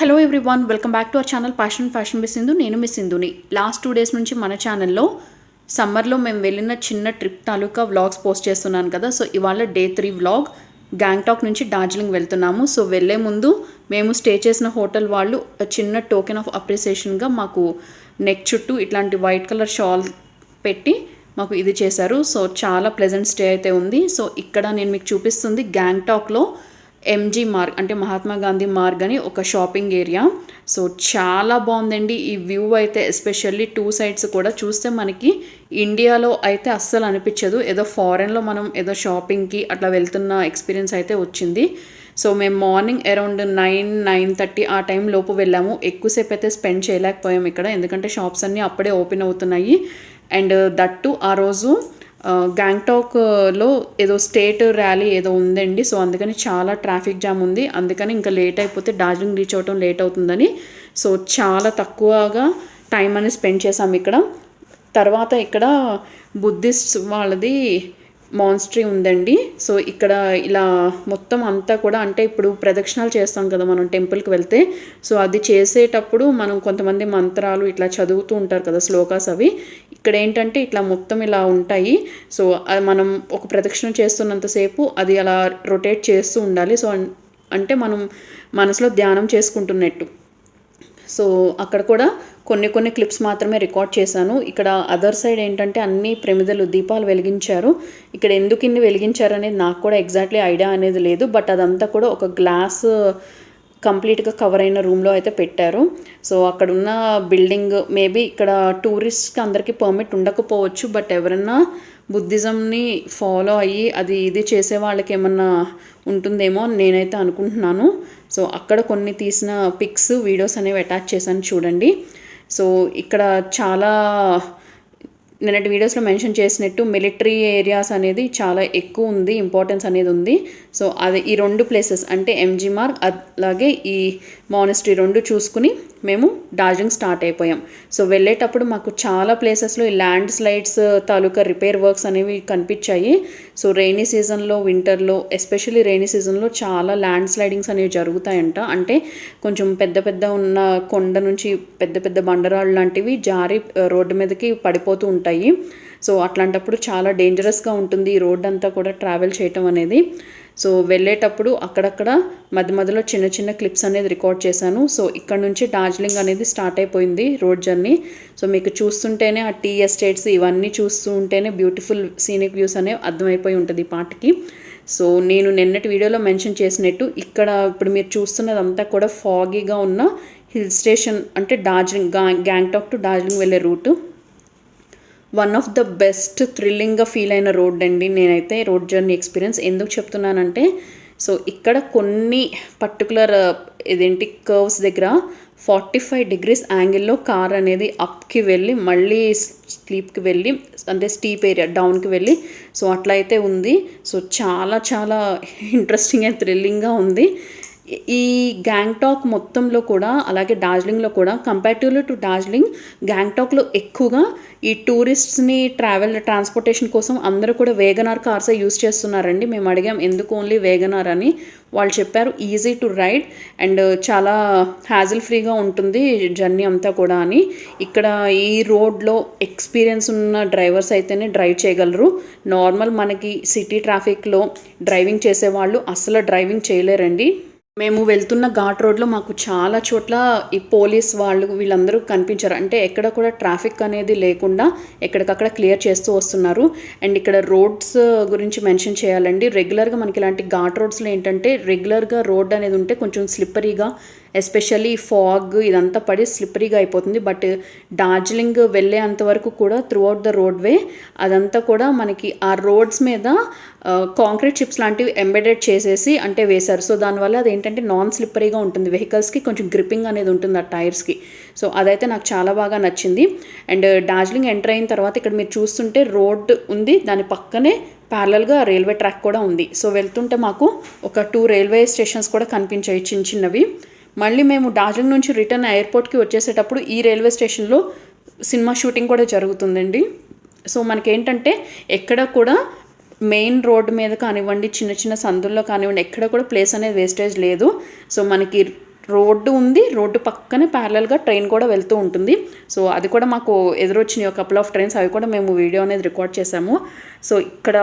Hello everyone, welcome back to our channel fashion by Sindhu. నేను మీ సింధుని. Last 2 days నుంచి మన ఛానల్లో సమ్మర్లో మేము వెళ్ళిన చిన్న ట్రిప్ తాలూకా వ్లాగ్స్ పోస్ట్ చేస్తున్నాను కదా. సో ఇవాళ డే 3 వ్లాగ్. గ్యాంగ్టాక్ నుంచి డార్జిలింగ్ వెళ్తున్నాము. సో వెళ్ళే ముందు మేము స్టే చేసిన హోటల్ వాళ్ళు చిన్న టోకెన్ ఆఫ్ అప్రిసియేషన్గా మాకు నెక్ చుట్టూ ఇట్లాంటి వైట్ కలర్ షాల్ పెట్టి మాకు ఇది చేశారు. సో చాలా ప్లెజెంట్ స్టే అయితే ఉంది. సో ఇక్కడ నేను మీకు చూపిస్తుంది గ్యాంగ్టాక్లో ఎంజీ మార్గ్ అంటే మహాత్మా గాంధీ మార్గ్ అని ఒక షాపింగ్ ఏరియా. సో చాలా బాగుందండి ఈ వ్యూ అయితే. ఎస్పెషల్లీ 2 సైడ్స్ కూడా చూస్తే మనకి ఇండియాలో అయితే అస్సలు అనిపించదు. ఏదో ఫారెన్లో మనం ఏదో షాపింగ్కి అట్లా వెళ్తున్న ఎక్స్పీరియన్స్ అయితే వచ్చింది. సో మేము మార్నింగ్ అరౌండ్ 9-9:30 ఆ టైం లోపు వెళ్ళాము. ఎక్కువసేపు అయితే స్పెండ్ చేయలేకపోయాము ఇక్కడ, ఎందుకంటే షాప్స్ అన్నీ అప్పుడే ఓపెన్ అవుతున్నాయి. అండ్ దట్టు ఆ రోజు గ్యాంగ్టాక్లో ఏదో స్టేట్ ర్యాలీ ఏదో ఉందండి. సో అందుకని చాలా ట్రాఫిక్ జామ్ ఉంది. అందుకని ఇంకా లేట్ అయిపోతే డార్జిలింగ్ రీచ్ అవటం లేట్ అవుతుందని సో చాలా తక్కువగా టైం అనేది స్పెండ్ చేసాము ఇక్కడ. తర్వాత ఇక్కడ బుద్ధిస్ట్ వాళ్ళది మాన్స్ట్రీ ఉందండి. సో ఇక్కడ ఇలా మొత్తం అంతా కూడా అంటే ఇప్పుడు ప్రదక్షిణాలు చేస్తాం కదా మనం టెంపుల్కి వెళ్తే. సో అది చేసేటప్పుడు మనం కొంతమంది మంత్రాలు ఇట్లా చదువుతూ ఉంటారు కదా, శ్లోకాస్ అవి. ఇక్కడ ఏంటంటే ఇట్లా మొత్తం ఇలా ఉంటాయి. సో మనం ఒక ప్రదక్షిణ చేస్తున్నంతసేపు అది అలా రొటేట్ చేస్తూ ఉండాలి. సో అంటే మనం మనసులో ధ్యానం చేసుకుంటున్నట్టు. సో అక్కడ కూడా కొన్ని క్లిప్స్ మాత్రమే రికార్డ్ చేశాను. ఇక్కడ అదర్ సైడ్ ఏంటంటే అన్ని ప్రమిదలు దీపాలు వెలిగించారు. ఇక్కడ ఎందుకు ఇన్ని వెలిగించారు అనేది నాకు కూడా ఎగ్జాక్ట్లీ ఐడియా అనేది లేదు. బట్ అదంతా కూడా ఒక గ్లాస్ కంప్లీట్గా కవర్ అయిన రూమ్లో అయితే పెట్టారు. సో అక్కడ ఉన్న బిల్డింగ్ మేబీ ఇక్కడ టూరిస్ట్కి అందరికీ పర్మిట్ ఉండకపోవచ్చు. బట్ ఎవరన్నా బుద్ధిజంని ఫాలో అయ్యి అది ఇది చేసే వాళ్ళకి ఏమన్నా ఉంటుందేమో నేనైతే అనుకుంటున్నాను. సో అక్కడ కొన్ని తీసిన పిక్స్ వీడియోస్ అనేవి అటాచ్ చేశాను చూడండి. సో ఇక్కడ చాలా నిన్నటి వీడియోస్లో మెన్షన్ చేసినట్టు మిలిటరీ ఏరియాస్ అనేది చాలా ఎక్కువ ఉంది, ఇంపార్టెన్స్ అనేది ఉంది. సో అది ఈ 2 ప్లేసెస్ అంటే ఎంజీ మార్గ్ అలాగే ఈ మానెస్ట్రీ 2 చూసుకుని మేము డార్జిలింగ్ స్టార్ట్ అయిపోయాం. సో వెళ్ళేటప్పుడు మాకు చాలా ప్లేసెస్లో ఈ ల్యాండ్ స్లైడ్స్ తాలూకా రిపేర్ వర్క్స్ అనేవి కనిపించాయి. సో రెయినీ సీజన్లో, వింటర్లో ఎస్పెషల్లీ రెయినీ సీజన్లో చాలా ల్యాండ్ స్లైడింగ్స్ అనేవి జరుగుతాయంట. అంటే కొంచెం పెద్ద ఉన్న కొండ నుంచి పెద్ద బండరాళ్ళు లాంటివి జారి రోడ్డు మీదకి పడిపోతూ ఉంటాయి. సో అట్లాంటప్పుడు చాలా డేంజరస్గా ఉంటుంది ఈ రోడ్ అంతా కూడా ట్రావెల్ చేయటం అనేది. సో వెళ్ళేటప్పుడు అక్కడక్కడ మధ్యలో చిన్న క్లిప్స్ అనేది రికార్డ్ చేశాను. సో ఇక్కడ నుంచి డార్జిలింగ్ అనేది స్టార్ట్ అయిపోయింది రోడ్ జర్నీ. సో మీకు చూస్తుంటేనే ఆ టీ ఎస్టేట్స్ ఇవన్నీ చూస్తూ ఉంటేనే బ్యూటిఫుల్ సీనిక్ వ్యూస్ అనేవి అర్థమైపోయి ఉంటుంది ఈ పాటకి. సో నేను నిన్నటి వీడియోలో మెన్షన్ చేసినట్టు ఇక్కడ ఇప్పుడు మీరు చూస్తున్నదంతా కూడా ఫాగీగా ఉన్న హిల్ స్టేషన్ అంటే డార్జిలింగ్ గ్యాంగ్టాక్ టు డార్జిలింగ్ వెళ్ళే route. One of the best థ్రిల్లింగ్గా ఫీల్ అయిన రోడ్ అండి నేనైతే రోడ్ జర్నీ ఎక్స్పీరియన్స్. ఎందుకు చెప్తున్నానంటే సో ఇక్కడ కొన్ని పర్టికులర్ కర్వ్స్ దగ్గర 45 degrees యాంగిల్లో కార్ అనేది అప్కి వెళ్ళి మళ్ళీ స్లీప్కి వెళ్ళి అంటే స్టీప్ ఏరియా డౌన్కి వెళ్ళి సో అట్లా అయితే ఉంది. సో చాలా ఇంట్రెస్టింగ్ అండ్ థ్రిల్లింగ్గా ఉంది. ఈ గ్యాంగ్టాక్ మొత్తంలో కూడా అలాగే డార్జిలింగ్లో కూడా కంపారిటివ్లీ టు డార్జిలింగ్ గ్యాంగ్టాక్లో ఎక్కువగా ఈ టూరిస్ట్స్ని ట్రాన్స్పోర్టేషన్ కోసం అందరూ కూడా వేగనార్ కార్సే యూజ్ చేస్తున్నారండి. మేము అడిగాం ఎందుకు ఓన్లీ వేగనార్ అని. వాళ్ళు చెప్పారు ఈజీ టు రైడ్ అండ్ చాలా హ్యాజిల్ ఫ్రీగా ఉంటుంది జర్నీ అంతా కూడా అని. ఇక్కడ ఈ రోడ్లో ఎక్స్పీరియన్స్ ఉన్న డ్రైవర్స్ అయితేనే డ్రైవ్ చేయగలరు. నార్మల్ మనకి సిటీ ట్రాఫిక్లో డ్రైవింగ్ చేసేవాళ్ళు అసలు డ్రైవింగ్ చేయలేరండి. మేము వెళ్తున్న ఘాట్ రోడ్లో మాకు చాలా చోట్ల ఈ పోలీస్ వాళ్ళు వీళ్ళందరూ కనిపించారు. అంటే ఎక్కడ కూడా ట్రాఫిక్ అనేది లేకుండా ఎక్కడికక్కడ క్లియర్ చేస్తూ వస్తున్నారు. అండ్ ఇక్కడ రోడ్స్ గురించి మెన్షన్ చేయాలండి. రెగ్యులర్గా మనకి ఇలాంటి ఘాట్ రోడ్స్లో ఏంటంటే రెగ్యులర్గా రోడ్ అనేది ఉంటే కొంచెం స్లిప్పరీగా ఎస్పెషల్లీ ఫాగ్ ఇదంతా పడి స్లిప్పరీగా అయిపోతుంది. బట్ డార్జిలింగ్ వెళ్ళే అంతవరకు కూడా త్రూఅవుట్ ద రోడ్వే అదంతా కూడా మనకి ఆ రోడ్స్ మీద కాంక్రీట్ చిప్స్ లాంటివి ఎంబెడెడ్ చేసేసి అంటే వేశారు. సో దానివల్ల అది ఏంటంటే నాన్ స్లిప్పరీగా ఉంటుంది, వెహికల్స్కి కొంచెం గ్రిప్పింగ్ అనేది ఉంటుంది ఆ టైర్స్కి. సో అదైతే నాకు చాలా బాగా నచ్చింది. అండ్ డార్జిలింగ్ ఎంటర్ అయిన తర్వాత ఇక్కడ మీరు చూస్తుంటే రోడ్ ఉంది, దాని పక్కనే ప్యారలల్గా రైల్వే ట్రాక్ కూడా ఉంది. సో వెళ్తుంటే మాకు ఒక 2 రైల్వే స్టేషన్స్ కూడా కనిపించాయి చిన్నవి. మళ్ళీ మేము డార్జిలింగ్ నుంచి రిటర్న్ ఎయిర్పోర్ట్కి వచ్చేసేటప్పుడు ఈ రైల్వే స్టేషన్లో సినిమా షూటింగ్ కూడా జరుగుతుందండి. సో మనకేంటంటే ఎక్కడ కూడా మెయిన్ రోడ్ మీద కానివ్వండి చిన్న సందుల్లో కానివ్వండి ఎక్కడ కూడా ప్లేస్ అనేది వేస్టేజ్ లేదు. సో మనకి రోడ్డు ఉంది, రోడ్డు పక్కనే ప్యారలల్గా ట్రైన్ కూడా వెళ్తూ ఉంటుంది. సో అది కూడా మాకు ఎదురొచ్చినాయి ఒక కపుల్ ఆఫ్ ట్రైన్స్, అవి కూడా మేము వీడియో అనేది రికార్డ్ చేసాము. సో ఇక్కడ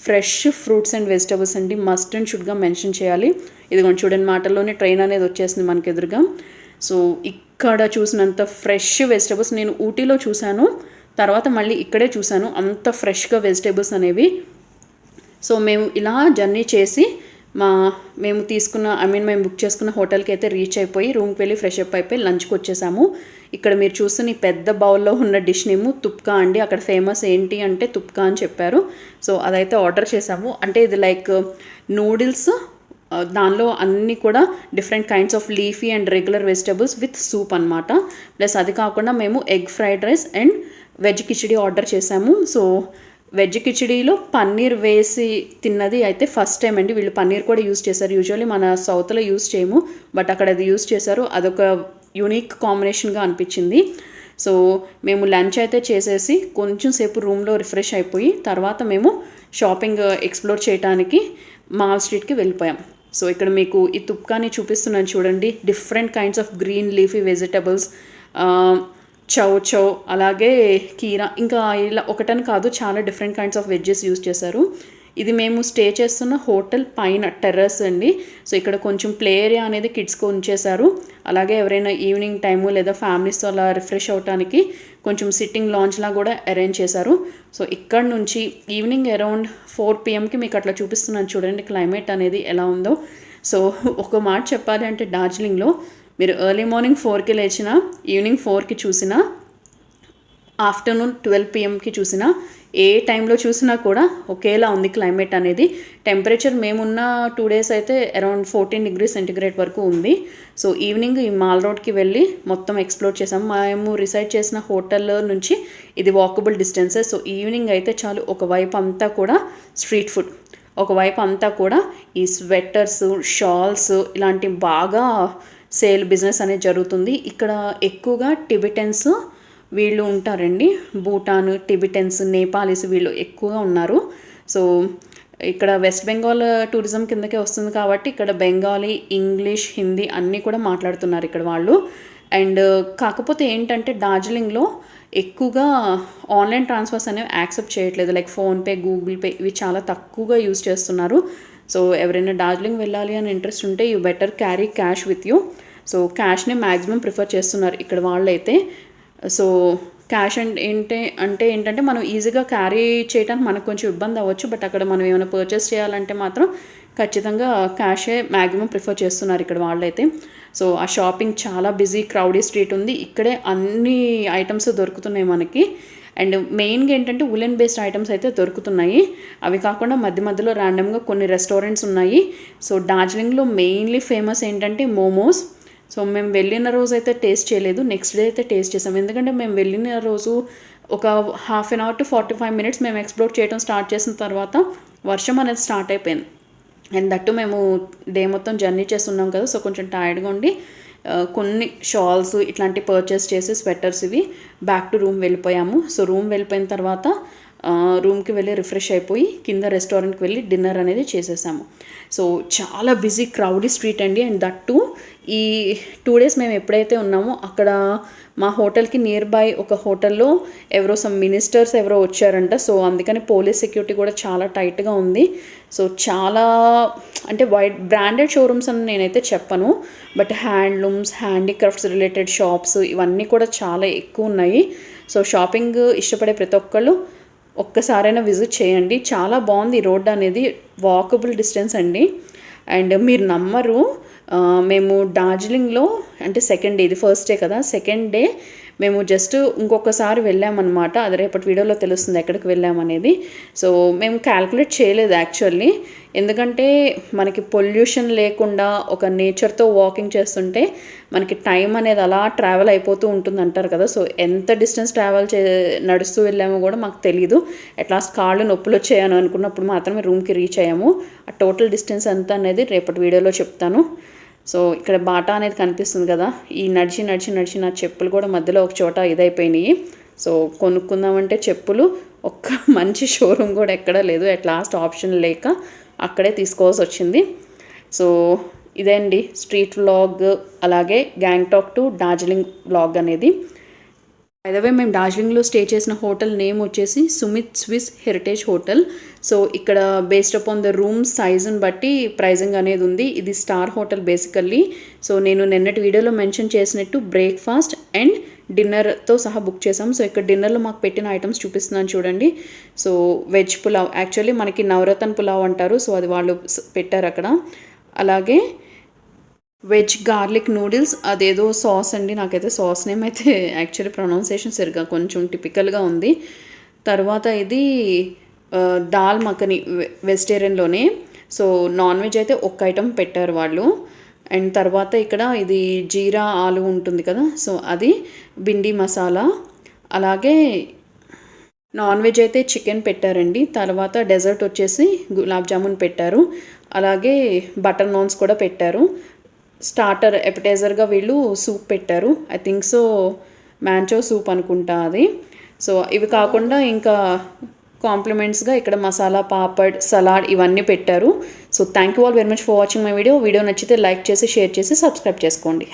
ఫ్రెష్ ఫ్రూట్స్ అండ్ వెజిటబుల్స్ అండి, మస్ట్ అండ్ షుడ్గా మెన్షన్ చేయాలి. ఇదిగోండి చూడండి, మాటల్లోనే ట్రైన్ అనేది వచ్చేసింది మనకి ఎదురుగా. సో ఇక్కడ చూసినంత ఫ్రెష్ వెజిటబుల్స్ నేను ఊటీలో చూశాను, తర్వాత మళ్ళీ ఇక్కడే చూశాను, అంత ఫ్రెష్గా వెజిటేబుల్స్ అనేవి. సో మేము ఇలా జర్నీ చేసి మేము మేము బుక్ చేసుకున్న హోటల్కి అయితే రీచ్ అయిపోయి రూమ్కి వెళ్ళి ఫ్రెష్ అప్ అయిపోయి లంచ్కి వచ్చేసాము. ఇక్కడ మీరు చూస్తున్న ఈ పెద్ద బౌల్లో ఉన్న డిష్ నేము తుప్కా అండి. అక్కడ ఫేమస్ ఏంటి అంటే తుప్కా అని చెప్పారు. సో అదైతే ఆర్డర్ చేసాము. అంటే ఇది లైక్ నూడిల్స్, దానిలో అన్నీ కూడా different kinds of leafy and regular vegetables with soup అనమాట. ప్లస్ అది కాకుండా మేము egg fried rice and veg khichdi order చేసాము. సో వెజ్ కిచిడీలో పన్నీర్ వేసి తిన్నది అయితే ఫస్ట్ టైం అండి. వీళ్ళు పన్నీర్ కూడా యూస్ చేశారు. యూజువల్లీ మన సౌత్లో యూస్ చేయము, బట్ అక్కడ అది యూస్ చేశారు. అదొక యూనిక్ కాంబినేషన్గా అనిపించింది. సో మేము లంచ్ అయితే చేసేసి కొంచెం సేపు రూమ్లో రిఫ్రెష్ అయిపోయి తర్వాత మేము షాపింగ్ ఎక్స్ప్లోర్ చేయడానికి మాల్ స్ట్రీట్కి వెళ్ళిపోయాం. సో ఇక్కడ మీకు ఈ తుప్కాని చూపిస్తున్నాను చూడండి. Different kinds of green leafy vegetables, chow అలాగే కీరా, ఇంకా ఇలా ఒకటని కాదు, చాలా different kinds of veggies use చేశారు. ఇది మేము స్టే చేస్తున్న హోటల్ పైన టెర్రస్ అండి. సో ఇక్కడ కొంచెం ప్లే ఏరియా అనేది కిడ్స్కి ఉంచేశారు. అలాగే ఎవరైనా ఈవినింగ్ టైము లేదా ఫ్యామిలీస్తో అలా రిఫ్రెష్ అవడానికి కొంచెం సిట్టింగ్ లాంచ్లా కూడా అరేంజ్ చేశారు. సో ఇక్కడ నుంచి ఈవినింగ్ అరౌండ్ 4 PM మీకు అట్లా చూపిస్తున్నాను చూడండి క్లైమేట్ అనేది ఎలా ఉందో. సో ఒక మాట చెప్పాలి అంటే డార్జిలింగ్లో మీరు ఎర్లీ మార్నింగ్ 4కి లేచినా, ఈవినింగ్ 4కి చూసినా, ఆఫ్టర్నూన్ 12 PMకి చూసినా, ఏ టైంలో చూసినా కూడా ఒకేలా ఉంది క్లైమేట్ అనేది. టెంపరేచర్ మేమున్న 2 days అయితే అరౌండ్ 14 degrees Centigrade వరకు ఉంది. సో ఈవినింగ్ ఈ మాల్ రోడ్కి వెళ్ళి మొత్తం ఎక్స్ప్లోర్ చేసాం. మేము రిసైడ్ చేసిన హోటల్ నుంచి ఇది వాకబుల్ డిస్టెన్సెస్. సో ఈవినింగ్ అయితే చాలు, ఒకవైపు అంతా కూడా స్ట్రీట్ ఫుడ్, ఒకవైపు అంతా కూడా ఈ స్వెటర్స్, షాల్స్ ఇలాంటి బాగా సేల్ బిజినెస్ అనేది జరుగుతుంది. ఇక్కడ ఎక్కువగా టిబెటన్స్ వీళ్ళు ఉంటారండి. భూటాన్, టిబెటన్స్, నేపాలీస్ వీళ్ళు ఎక్కువగా ఉన్నారు. సో ఇక్కడ వెస్ట్ బెంగాల్ టూరిజం కిందకే వస్తుంది కాబట్టి ఇక్కడ బెంగాలీ, ఇంగ్లీష్, హిందీ అన్నీ కూడా మాట్లాడుతున్నారు ఇక్కడ వాళ్ళు. అండ్ కాకపోతే ఏంటంటే డార్జిలింగ్లో ఎక్కువగా ఆన్లైన్ ట్రాన్స్ఫర్స్ అనేవి యాక్సెప్ట్ చేయట్లేదు. లైక్ ఫోన్పే, గూగుల్ పే ఇవి చాలా తక్కువగా యూజ్ చేస్తున్నారు. సో ఎవరైనా డార్జిలింగ్ వెళ్ళాలి అని ఇంట్రెస్ట్ ఉంటే you better carry cash with you. So క్యాష్ని మ్యాక్సిమం ప్రిఫర్ చేస్తున్నారు ఇక్కడ వాళ్ళైతే. సో క్యాష్ ఏంటంటే మనం ఈజీగా క్యారీ చేయడానికి మనకు కొంచెం ఇబ్బంది అవ్వచ్చు, బట్ అక్కడ మనం ఏమైనా పర్చేస్ చేయాలంటే మాత్రం ఖచ్చితంగా క్యాషే మ్యాక్సిమం ప్రిఫర్ చేస్తున్నారు ఇక్కడ వాళ్ళైతే. సో ఆ షాపింగ్ చాలా బిజీ క్రౌడీ స్ట్రీట్ ఉంది. ఇక్కడే అన్ని ఐటమ్స్ దొరుకుతున్నాయి మనకి. అండ్ మెయిన్గా ఏంటంటే ఉలెన్ బేస్డ్ ఐటమ్స్ అయితే దొరుకుతున్నాయి. అవి కాకుండా మధ్య మధ్యలో ర్యాండమ్గా కొన్ని రెస్టారెంట్స్ ఉన్నాయి. సో డార్జిలింగ్లో మెయిన్లీ ఫేమస్ ఏంటంటే మోమోస్. సో మేము వెళ్ళిన రోజు అయితే టేస్ట్ చేయలేదు, నెక్స్ట్ డే అయితే టేస్ట్ చేసాం. ఎందుకంటే మేము వెళ్ళిన రోజు ఒక 1/2 hour to 45 minutes మేము ఎక్స్ప్లోర్ చేయడం స్టార్ట్ చేసిన తర్వాత వర్షం అనేది స్టార్ట్ అయిపోయింది. అండ్ దట్టు మేము డే మొత్తం జర్నీ చేస్తున్నాం కదా, సో కొంచెం టైర్డ్గా ఉండి కొన్ని షాల్స్ ఇట్లాంటి పర్చేస్ చేసి స్వెటర్స్ ఇవి బ్యాక్ టు రూమ్ వెళ్ళిపోయాము. సో రూమ్ వెళ్ళిపోయిన తర్వాత రూమ్కి వెళ్ళి రిఫ్రెష్ అయిపోయి కింద రెస్టారెంట్కి వెళ్ళి డిన్నర్ అనేది చేసేసాము. సో చాలా బిజీ క్రౌడీ స్ట్రీట్ అండి. అండ్ దట్టు ఈ 2 days మేము ఎప్పుడైతే ఉన్నామో అక్కడ మా హోటల్కి నియర్ బై ఒక హోటల్లో సమ్ మినిస్టర్స్ ఎవరో వచ్చారంట. సో అందుకని పోలీస్ సెక్యూరిటీ కూడా చాలా టైట్గా ఉంది. సో చాలా అంటే బ్రాండెడ్ షోరూమ్స్ అని నేనైతే చెప్పను, but handlooms, handicrafts related shops ఇవన్నీ కూడా చాలా ఎక్కువ ఉన్నాయి. సో షాపింగ్ ఇష్టపడే ప్రతి ఒక్కళ్ళు ఒక్కసారైనా విజిట్ చేయండి. చాలా బాగుంది ఈ రోడ్ అనేది, వాకబుల్ డిస్టెన్స్ అండి. అండ్ మీరు నమ్మరు, మేము డార్జిలింగ్లో అంటే సెకండ్ డే, ఇది ఫస్ట్ డే కదా, సెకండ్ డే మేము జస్ట్ ఇంకొకసారి వెళ్ళామన్నమాట. అది రేపటి వీడియోలో తెలుస్తుంది ఎక్కడికి వెళ్ళామనేది. సో మేము క్యాల్కులేట్ చేయలేదు యాక్చువల్లీ, ఎందుకంటే మనకి పొల్యూషన్ లేకుండా ఒక నేచర్తో వాకింగ్ చేస్తుంటే మనకి టైం అనేది అలా ట్రావెల్ అయిపోతూ ఉంటుంది అంటారు కదా. సో ఎంత డిస్టెన్స్ నడుస్తూ వెళ్ళామో కూడా మాకు తెలీదు. అట్లాస్ట్ కాళ్ళు నొప్పులు వచ్చాయని అనుకున్నప్పుడు మాత్రమే రూమ్కి రీచ్ అయ్యాము. ఆ టోటల్ డిస్టెన్స్ ఎంత అనేది రేపటి వీడియోలో చెప్తాను. సో ఇక్కడ బాటా అనేది కనిపిస్తుంది కదా, ఈ నడిచి నా చెప్పులు కూడా మధ్యలో ఒక చోట ఇదైపోయినాయి. సో కొనుక్కుందామంటే చెప్పులు ఒక్క మంచి షోరూమ్ కూడా ఎక్కడా లేదు. అట్ లాస్ట్ ఆప్షన్ లేక అక్కడే తీసుకోవాల్సి వచ్చింది. సో ఇదే అండి స్ట్రీట్ వ్లాగ్, అలాగే గ్యాంగ్టాక్ టు డార్జిలింగ్ వ్లాగ్ అనేది. బైదవే మేము డార్జిలింగ్లో స్టే చేసిన హోటల్ నేమ్ వచ్చేసి Sumit Swiss heritage hotel. So ఇక్కడ బేస్డ్ అపాన్ ద రూమ్ సైజుని బట్టి ప్రైజింగ్ అనేది ఉంది. ఇది స్టార్ హోటల్ బేసికల్లీ. సో నేను నిన్నటి వీడియోలో మెన్షన్ చేసినట్టు బ్రేక్ఫాస్ట్ అండ్ డిన్నర్తో సహా బుక్ చేసాం. సో ఇక్కడ డిన్నర్లో మాకు పెట్టిన ఐటమ్స్ చూపిస్తున్నాను చూడండి. సో వెజ్ పులావ్, యాక్చువల్లీ మనకి నవరత్న పులావ్ అంటారు, సో అది వాళ్ళు పెట్టారు అక్కడ. అలాగే వెజ్ గార్లిక్ నూడిల్స్, అదేదో సాస్ అండి, నాకైతే సాస్ నేమ్ అయితే యాక్చువల్లీ ప్రొనౌన్సియేషన్ సరిగ్గా కొంచెం టిపికల్గా ఉంది. తర్వాత ఇది దాల్ మఖని వెజిటేరియన్లోనే. సో నాన్ వెజ్ అయితే ఒక్క ఐటమ్ పెట్టారు వాళ్ళు. అండ్ తర్వాత ఇక్కడ ఇది జీరా ఆలు ఉంటుంది కదా, సో అది బిండి మసాలా. అలాగే నాన్ వెజ్ అయితే చికెన్ పెట్టారండి. తర్వాత డెజర్ట్ వచ్చేసి గులాబ్ జామున్ పెట్టారు. అలాగే బటర్ నాన్స్ కూడా పెట్టారు. స్టార్టర్ ఎపిటైజర్గా వీళ్ళు సూప్ పెట్టారు. I think so Manchow soup అనుకుంటా అది. సో ఇవి కాకుండా ఇంకా కాంప్లిమెంట్స్గా ఇక్కడ మసాలా పాపడ్, సలాడ్ ఇవన్నీ పెట్టారు. So thank you all very much for watching my video. Video నచ్చితే లైక్ చేసి, షేర్ చేసి, సబ్స్క్రైబ్ చేసుకోండి.